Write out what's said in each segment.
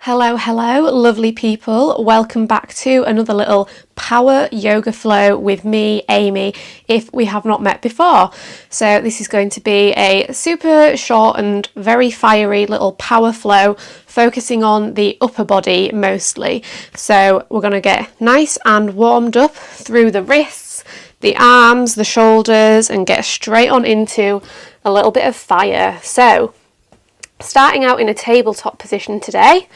Hello, lovely people. Welcome back to another little power yoga flow with me, Amy, if we have not met before. So this is going to be a super short and very fiery little power flow, focusing on the upper body mostly. So we're going to get nice and warmed up through the wrists, the arms, the shoulders, and get straight on into a little bit of fire. So starting out in a tabletop position today,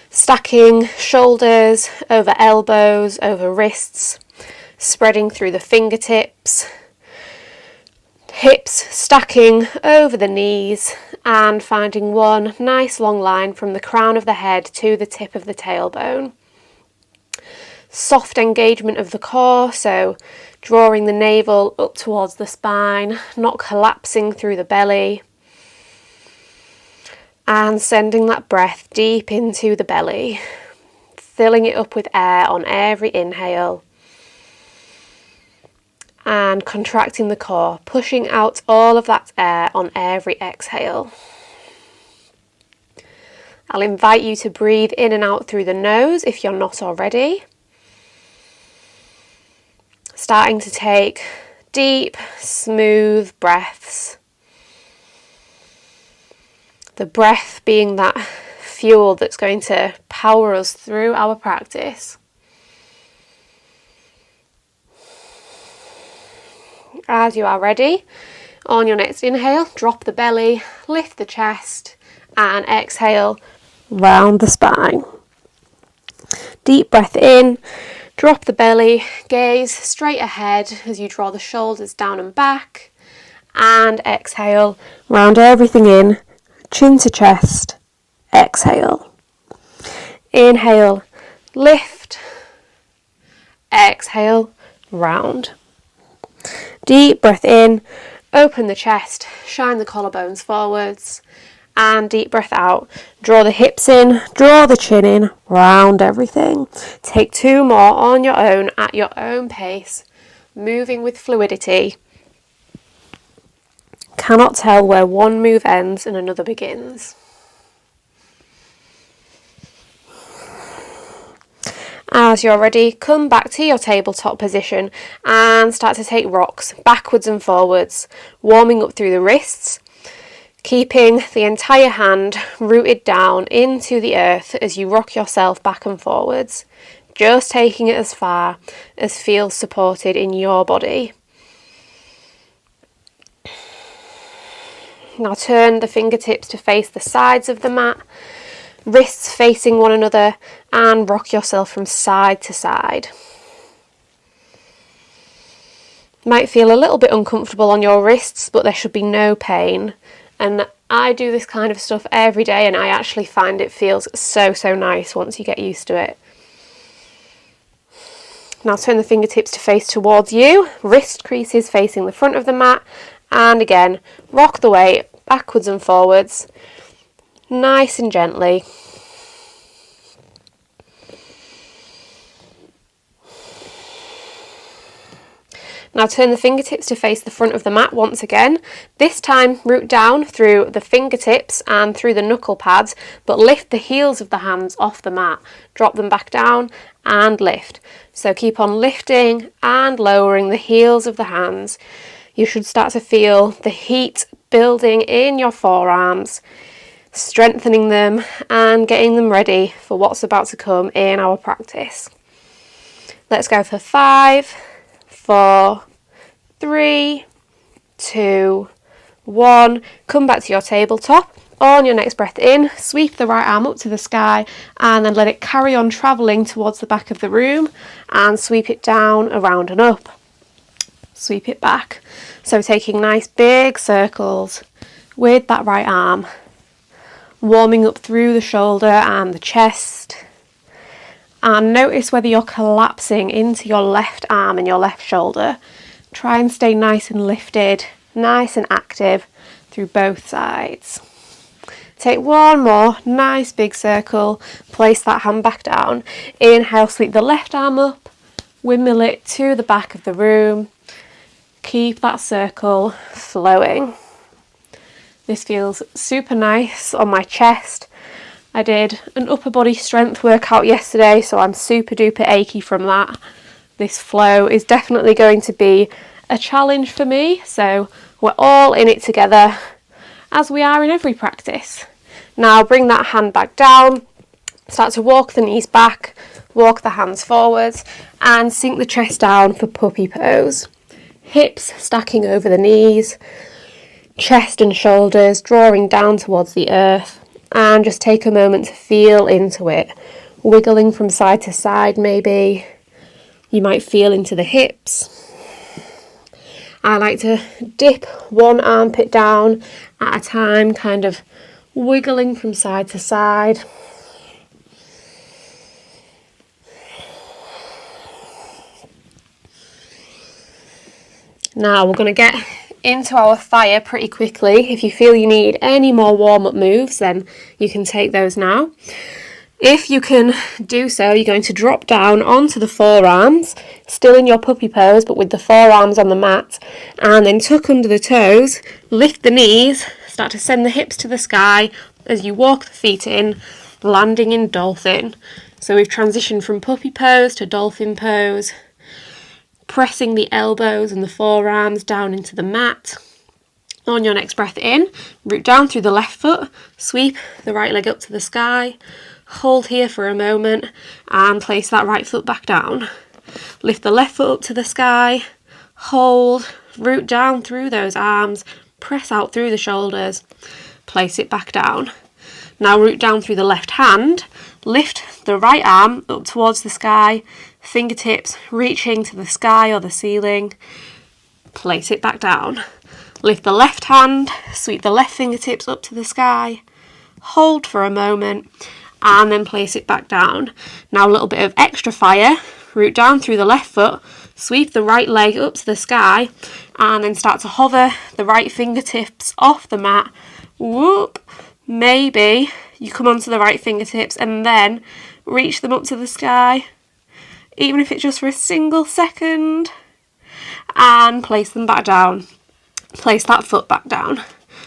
stacking shoulders over elbows, over wrists, spreading through the fingertips, hips stacking over the knees, and finding one nice long line from the crown of the head to the tip of the tailbone. Soft engagement of the core, so drawing the navel up towards the spine, not collapsing through the belly. And sending that breath deep into the belly, filling it up with air on every inhale. And contracting the core, pushing out all of that air on every exhale. I'll invite you to breathe in and out through the nose if you're not already. Starting to take deep, smooth breaths. The breath being that fuel that's going to power us through our practice. As you are ready, on your next inhale, drop the belly, lift the chest, and exhale, round the spine. Deep breath in, drop the belly, gaze straight ahead as you draw the shoulders down and back, and exhale, round everything in. Chin to chest, exhale. Inhale, lift. Exhale, round. Deep breath in, open the chest, shine the collarbones forwards, and deep breath out. Draw the hips in, draw the chin in, round everything. Take two more on your own at your own pace, moving with fluidity. Cannot tell where one move ends and another begins. As you're ready, come back to your tabletop position and start to take rocks backwards and forwards, warming up through the wrists, keeping the entire hand rooted down into the earth as you rock yourself back and forwards, just taking it as far as feels supported in your body. Now turn the fingertips to face the sides of the mat, wrists facing one another, and rock yourself from side to side. Might feel a little bit uncomfortable on your wrists, but there should be no pain. And I do this kind of stuff every day, and I actually find it feels so nice once you get used to it. Now turn the fingertips to face towards you, wrist creases facing the front of the mat, and again, rock the weight backwards and forwards, nice and gently. Now turn the fingertips to face the front of the mat once again. This time root down through the fingertips and through the knuckle pads, but lift the heels of the hands off the mat. Drop them back down and lift. So keep on lifting and lowering the heels of the hands. You should start to feel the heat building in your forearms, strengthening them and getting them ready for what's about to come in our practice. Let's go for 5, 4, 3, 2, 1. Come back to your tabletop. On your next breath in, sweep the right arm up to the sky and then let it carry on travelling towards the back of the room and sweep it down, around and up. Sweep it back. So taking nice big circles with that right arm, warming up through the shoulder and the chest. And notice whether you're collapsing into your left arm and your left shoulder. Try and stay nice and lifted, nice and active through both sides. Take one more nice big circle, place that hand back down. Inhale, sweep the left arm up, windmill it to the back of the room. Keep that circle flowing. This feels super nice on my chest I did an upper body strength workout yesterday, so I'm super duper achy from that. This flow is definitely going to be a challenge for me, so we're all in it together, as we are in every practice. Now bring that hand back down, start to walk the knees back, walk the hands forwards, and sink the chest down for puppy pose. Hips stacking over the knees, chest and shoulders drawing down towards the earth, and just take a moment to feel into it, wiggling from side to side maybe. You might feel into the hips. I like to dip one armpit down at a time, kind of wiggling from side to side. Now we're going to get into our fire pretty quickly. If you feel you need any more warm-up moves, then you can take those now. If you can do so, you're going to drop down onto the forearms, still in your puppy pose, but with the forearms on the mat, and then tuck under the toes, lift the knees, start to send the hips to the sky as you walk the feet in, landing in dolphin. So we've transitioned from puppy pose to dolphin pose, pressing the elbows and the forearms down into the mat. On your next breath in, root down through the left foot, sweep the right leg up to the sky, hold here for a moment and place that right foot back down. Lift the left foot up to the sky, hold, root down through those arms, press out through the shoulders, place it back down. Now root down through the left hand, lift the right arm up towards the sky, fingertips reaching to the sky or the ceiling, place it back down. Lift the left hand, sweep the left fingertips up to the sky, hold for a moment, and then place it back down. Now a little bit of extra fire, root down through the left foot, sweep the right leg up to the sky, and then start to hover the right fingertips off the mat. Whoop! Maybe you come onto the right fingertips and then reach them up to the sky, even if it's just for a single second, and place them back down. Place that foot back down.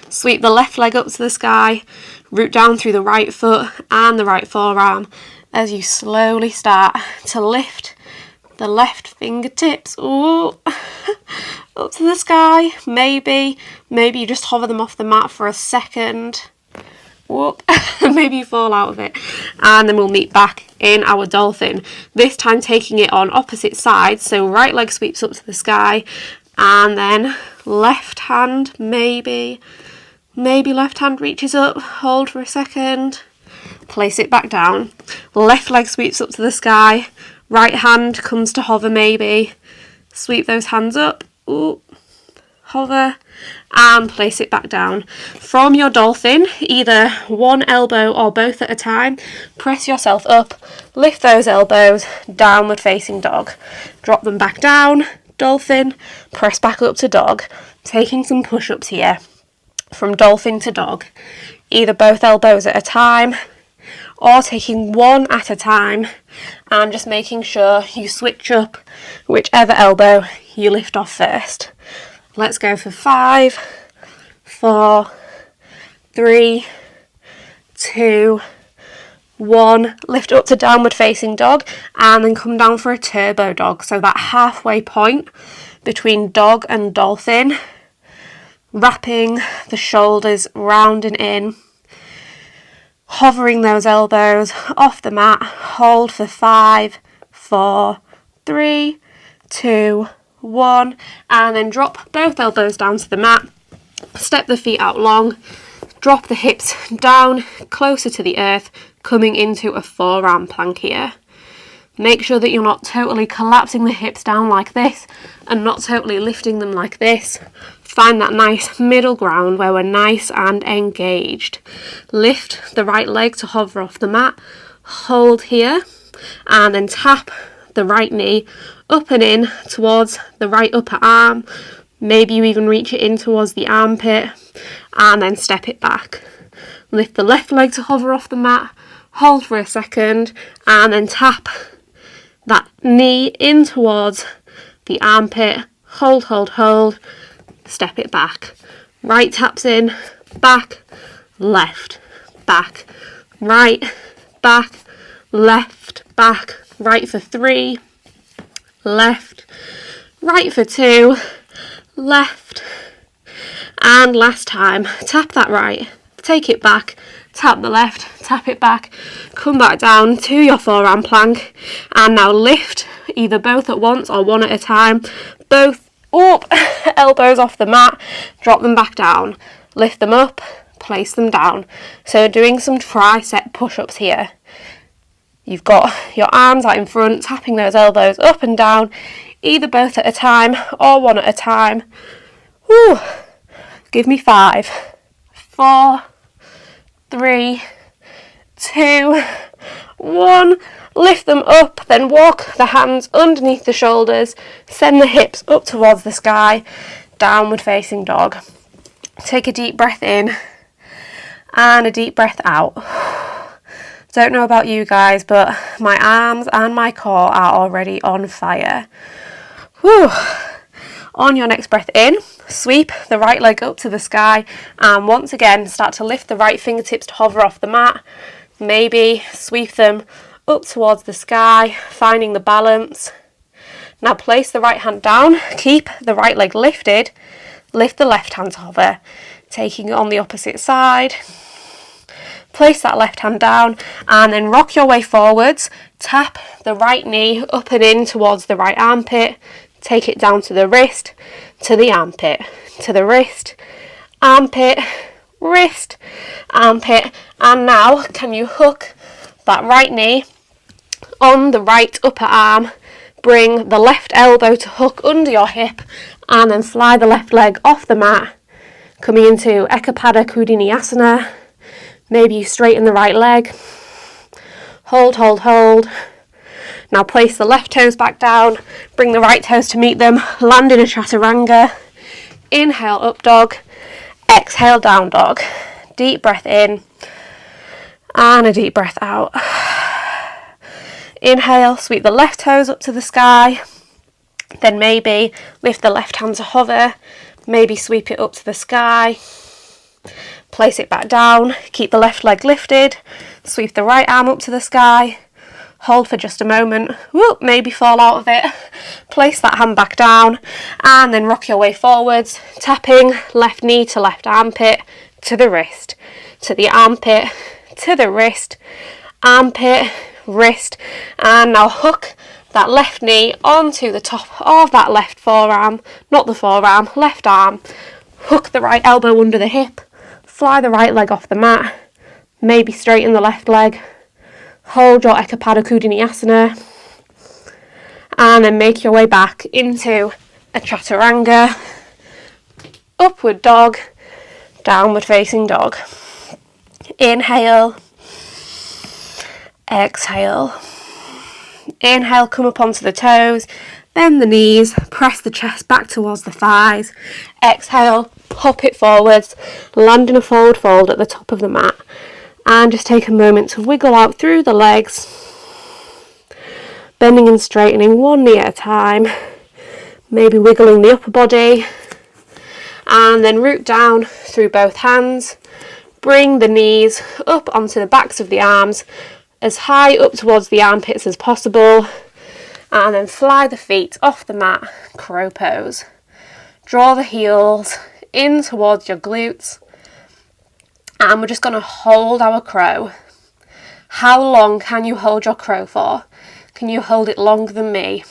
Sweep the left leg up to the sky, root down through the right foot and the right forearm as you slowly start to lift the left fingertips up to the sky. Maybe you just hover them off the mat for a second. Whoop. Maybe you fall out of it. And then we'll meet back in our dolphin. This time taking it on opposite sides. So right leg sweeps up to the sky and then left hand maybe left hand reaches up, hold for a second, place it back down. Left leg sweeps up to the sky, right hand comes to hover maybe, sweep those hands up, ooh, hover, and place it back down. From your dolphin, either one elbow or both at a time, press yourself up, lift those elbows, downward facing dog. Drop them back down, dolphin, press back up to dog, taking some push-ups here. From dolphin to dog, either both elbows at a time or taking one at a time and just making sure you switch up whichever elbow you lift off first. Let's go for 5, 4, 3, 2, 1. Lift up to downward facing dog and then come down for a turbo dog. So that halfway point between dog and dolphin, wrapping the shoulders round and in, hovering those elbows off the mat, hold for 5, 4, 3, 2, 1, and then drop both elbows down to the mat, step the feet out long, drop the hips down closer to the earth, coming into a forearm plank here. Make sure that you're not totally collapsing the hips down like this and not totally lifting them like this. Find that nice middle ground where we're nice and engaged. Lift the right leg to hover off the mat, hold here, and then tap the right knee up and in towards the right upper arm. Maybe you even reach it in towards the armpit, and then step it back. Lift the left leg to hover off the mat, hold for a second, and then tap that knee in towards the armpit, hold, step it back. Right taps in, back, left, Right, back, left, back, right for 3, left, right for 2, left, and last time, tap that right, take it back, tap the left, tap it back, come back down to your forearm plank, and now lift either both at once or one at a time, both up, elbows off the mat, drop them back down, lift them up, place them down. So doing some tricep push-ups here. You've got your arms out in front, tapping those elbows up and down, either both at a time or one at a time. Whew. Give me 5, 4, 3, 2, 1. Lift them up, then walk the hands underneath the shoulders, send the hips up towards the sky, downward facing dog. Take a deep breath in and a deep breath out. Don't know about you guys, but my arms and my core are already on fire. Whew. On your next breath in, sweep the right leg up to the sky, and once again start to lift the right fingertips to hover off the mat. Maybe sweep them up towards the sky, finding the balance. Now place the right hand down, keep the right leg lifted, lift the left hand to hover, taking it on the opposite side. Place that left hand down and then rock your way forwards, tap the right knee up and in towards the right armpit, take it down to the wrist, to the armpit, to the wrist, armpit, wrist, armpit, and now can you hook that right knee on the right upper arm, bring the left elbow to hook under your hip and then slide the left leg off the mat, coming into Ekapada Kudiniyasana. Maybe you straighten the right leg, hold, hold, hold. Now place the left toes back down, bring the right toes to meet them, land in a chaturanga. Inhale, up dog, exhale, down dog. Deep breath in and a deep breath out. Inhale, sweep the left toes up to the sky, then maybe lift the left hand to hover, maybe sweep it up to the sky. Place it back down, keep the left leg lifted, sweep the right arm up to the sky, hold for just a moment, whoop, maybe fall out of it, place that hand back down, and then rock your way forwards, tapping left knee to left armpit, to the wrist, to the armpit, to the wrist, armpit, wrist, and now hook that left knee onto the top of that left forearm, not the forearm, left arm, hook the right elbow under the hip, fly the right leg off the mat, maybe straighten the left leg, hold your Ekapada Kudiniyasana, and then make your way back into a chaturanga, upward dog, downward facing dog. Inhale, exhale. Inhale, come up onto the toes, bend the knees, press the chest back towards the thighs. Exhale, hop it forwards, land in a forward fold at the top of the mat, and just take a moment to wiggle out through the legs, bending and straightening one knee at a time, maybe wiggling the upper body, and then root down through both hands, bring the knees up onto the backs of the arms, as high up towards the armpits as possible, and then fly the feet off the mat, crow pose. Draw the heels in towards your glutes, and we're just going to hold our crow. How long can you hold your crow for? Can you hold it longer than me?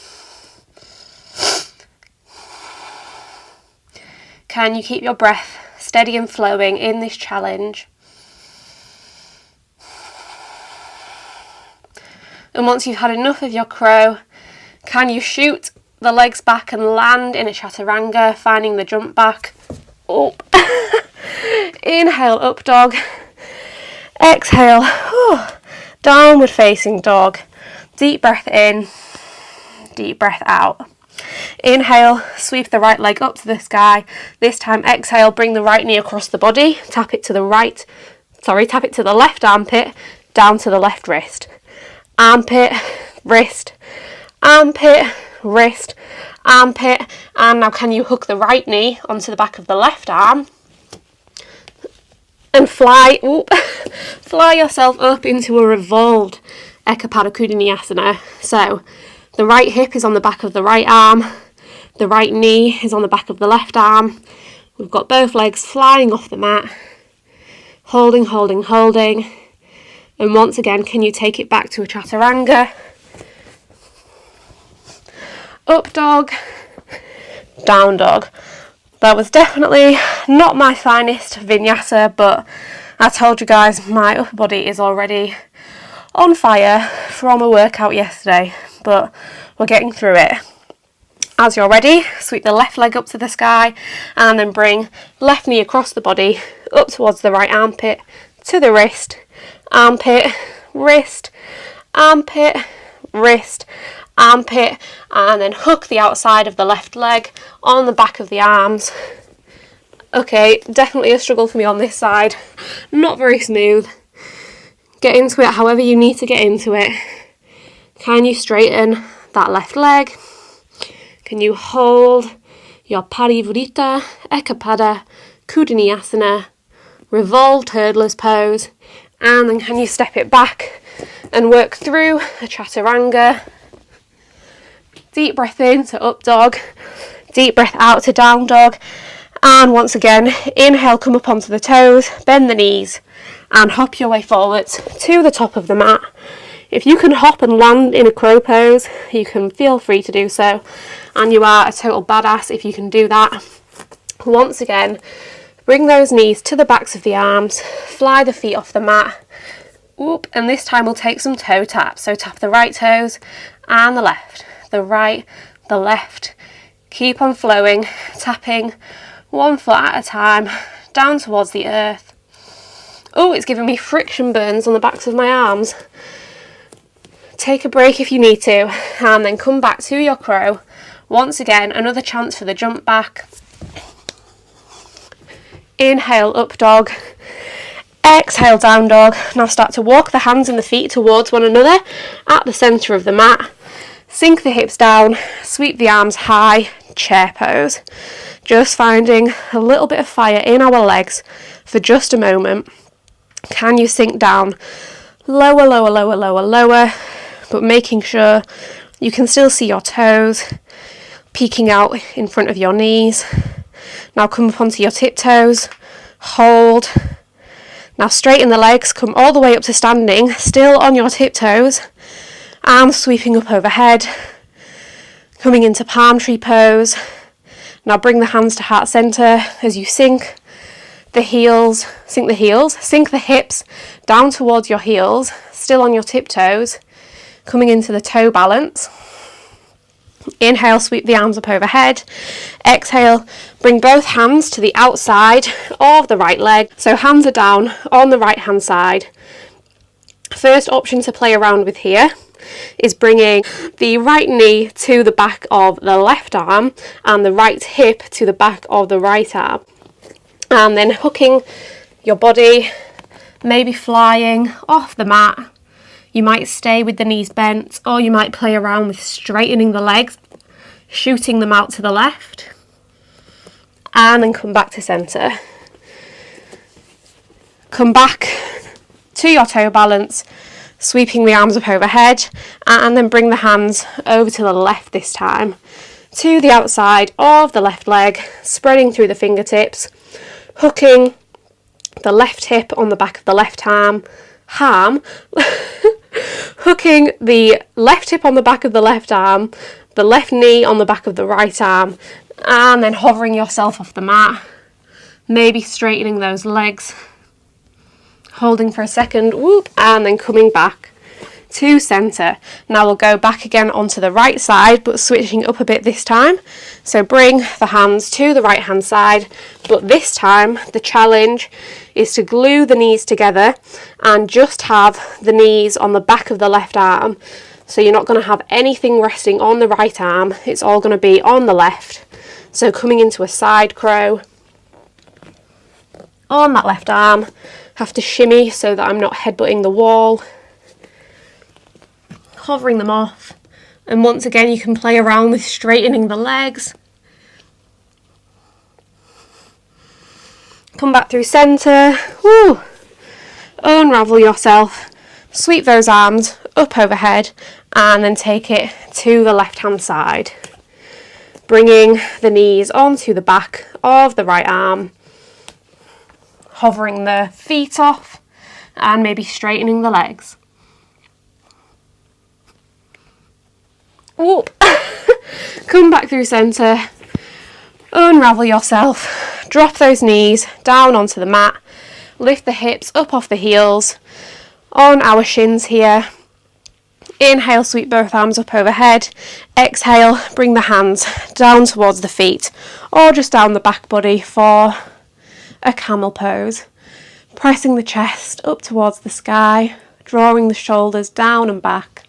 Can you keep your breath steady and flowing in this challenge? And once you've had enough of your crow, can you shoot the legs back and land in a chaturanga, finding the jump back? Up. Inhale, up dog. Exhale, downward facing dog. Deep breath in, deep breath out. Inhale, sweep the right leg up to the sky. This time exhale, bring the right knee across the body, tap it to the left armpit, down to the left wrist. Armpit, wrist, armpit, wrist, armpit, and now can you hook the right knee onto the back of the left arm and fly yourself up into a revolved Ekapada Kudiniyasana. So the right hip is on the back of the right arm, the right knee is on the back of the left arm. We've got both legs flying off the mat, holding, and once again, can you take it back to a chaturanga? Up dog, down dog. That was definitely not my finest vinyasa, but I told you guys my upper body is already on fire from a workout yesterday, but we're getting through it. As you're ready, sweep the left leg up to the sky and then bring left knee across the body up towards the right armpit to the wrist, armpit, wrist, armpit, wrist, armpit, and then hook the outside of the left leg on the back of the arms. Okay, definitely a struggle for me on this side, not very smooth. Get into it however you need to get into it. Can you straighten that left leg? Can you hold your Parivrita, Ekapada, Kudiniyasana, revolved hurdler's pose, and then can you step it back and work through a chaturanga? Deep breath in to up dog, deep breath out to down dog, and once again, inhale, come up onto the toes, bend the knees, and hop your way forwards to the top of the mat. If you can hop and land in a crow pose, you can feel free to do so, and you are a total badass if you can do that. Once again, bring those knees to the backs of the arms, fly the feet off the mat, and this time we'll take some toe taps. So tap the right toes and the left, the right, the left. Keep on flowing, tapping one foot at a time down towards the earth. Oh, it's giving me friction burns on the backs of my arms. Take a break if you need to, and then come back to your crow. Once again, another chance for the jump back. Inhale, up dog. Exhale, down dog. Now start to walk the hands and the feet towards one another at the centre of the mat. Sink the hips down, sweep the arms high, chair pose. Just finding a little bit of fire in our legs for just a moment. Can you sink down? Lower, lower, lower, lower, lower, but making sure you can still see your toes peeking out in front of your knees. Now come up onto your tiptoes, hold. Now straighten the legs, come all the way up to standing, still on your tiptoes, arms sweeping up overhead, coming into palm tree pose. Now bring the hands to heart center as you sink the hips down towards your heels, still on your tiptoes, coming into the toe balance. Inhale, sweep the arms up overhead. Exhale, bring both hands to the outside of the right leg. So hands are down on the right hand side. First option to play around with here is bringing the right knee to the back of the left arm and the right hip to the back of the right arm. And then hooking your body, maybe flying off the mat. You might stay with the knees bent, or you might play around with straightening the legs, shooting them out to the left, and then come back to centre. Come back to your toe balance, sweeping the arms up overhead, and then bring the hands over to the left this time, to the outside of the left leg, spreading through the fingertips, hooking the left hip on the back of the left arm, hooking the left hip on the back of the left arm, the left knee on the back of the right arm, and then hovering yourself off the mat, maybe straightening those legs, holding for a second, and then coming back to centre. Now we'll go back again onto the right side, but switching up a bit this time. So bring the hands to the right hand side, but this time the challenge is to glue the knees together and just have the knees on the back of the left arm. So you're not going to have anything resting on the right arm, it's all going to be on the left. So coming into a side crow on that left arm, have to shimmy so that I'm not headbutting the wall, hovering them off, and once again you can play around with straightening the legs, Come back through centre. Woo. Unravel yourself. Sweep those arms up overhead and then take it to the left hand side. Bringing the knees onto the back of the right arm. Hovering the feet off and maybe straightening the legs. Whoop. Come back through centre. Unravel yourself. Drop those knees down onto the mat. Lift the hips up off the heels. On our shins here. Inhale, sweep both arms up overhead. Exhale, bring the hands down towards the feet or just down the back body for a camel pose. Pressing the chest up towards the sky, drawing the shoulders down and back.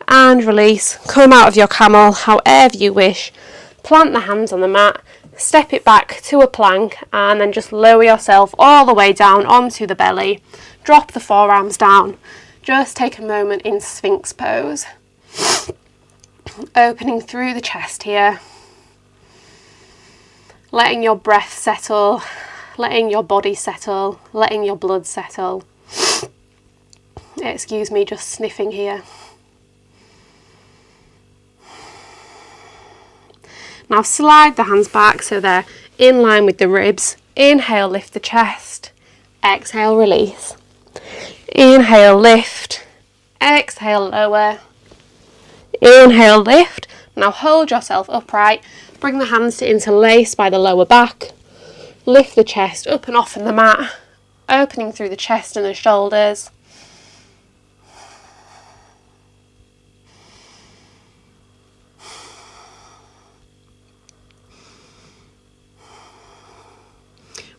And release. Come out of your camel however you wish. Plant the hands on the mat, step it back to a plank and then just lower yourself all the way down onto the belly. Drop the forearms down. Just take a moment in Sphinx pose. Opening through the chest here. Letting your breath settle, letting your body settle, letting your blood settle. Excuse me, just sniffing here. Now slide the hands back so they're in line with the ribs. Inhale, lift the chest. Exhale, release. Inhale, lift. Exhale, lower. Inhale, lift. Now hold yourself upright. Bring the hands to interlace by the lower back. Lift the chest up and off in the mat. Opening through the chest and the shoulders.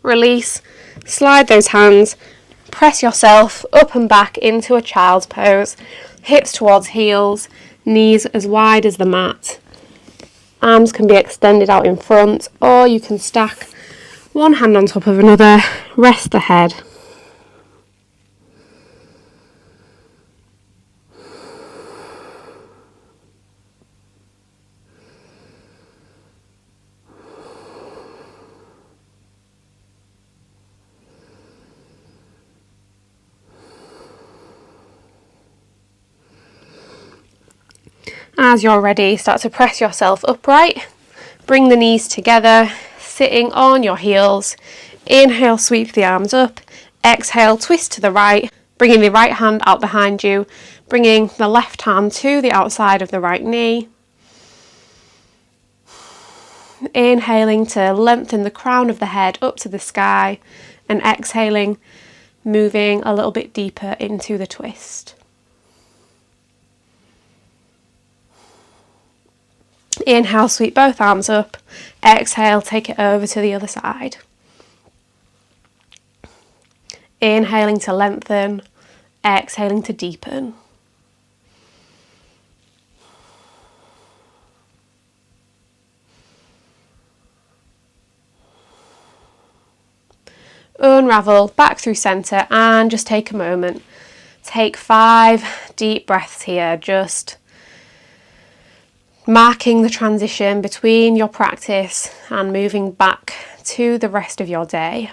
Release, slide those hands, press yourself up and back into a child's pose, hips towards heels, knees as wide as the mat. Arms can be extended out in front or you can stack one hand on top of another, rest the head. As you're ready, start to press yourself upright. Bring the knees together, sitting on your heels. Inhale, sweep the arms up. Exhale, twist to the right, bringing the right hand out behind you, bringing the left hand to the outside of the right knee. Inhaling to lengthen the crown of the head up to the sky and exhaling, moving a little bit deeper into the twist. Inhale, sweep both arms up. Exhale, take it over to the other side. Inhaling to lengthen. Exhaling to deepen. Unravel back through centre and just take a moment. Take 5 deep breaths here, just marking the transition between your practice and moving back to the rest of your day.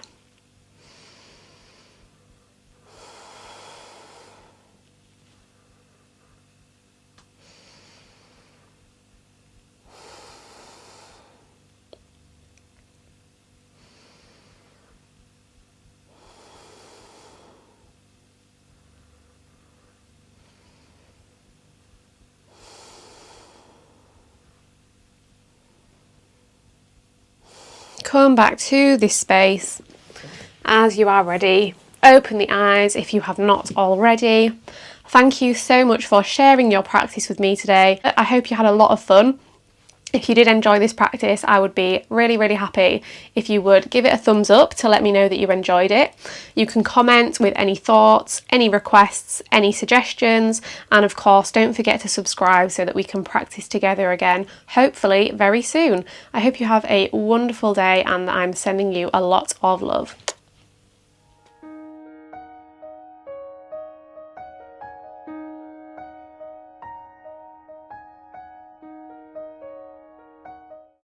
Come back to this space as you are ready. Open the eyes if you have not already. Thank you so much for sharing your practice with me today. I hope you had a lot of fun. If you did enjoy this practice, I would be really, really happy if you would give it a thumbs up to let me know that you enjoyed it. You can comment with any thoughts, any requests, any suggestions, and of course, don't forget to subscribe so that we can practice together again, hopefully very soon. I hope you have a wonderful day and I'm sending you a lot of love.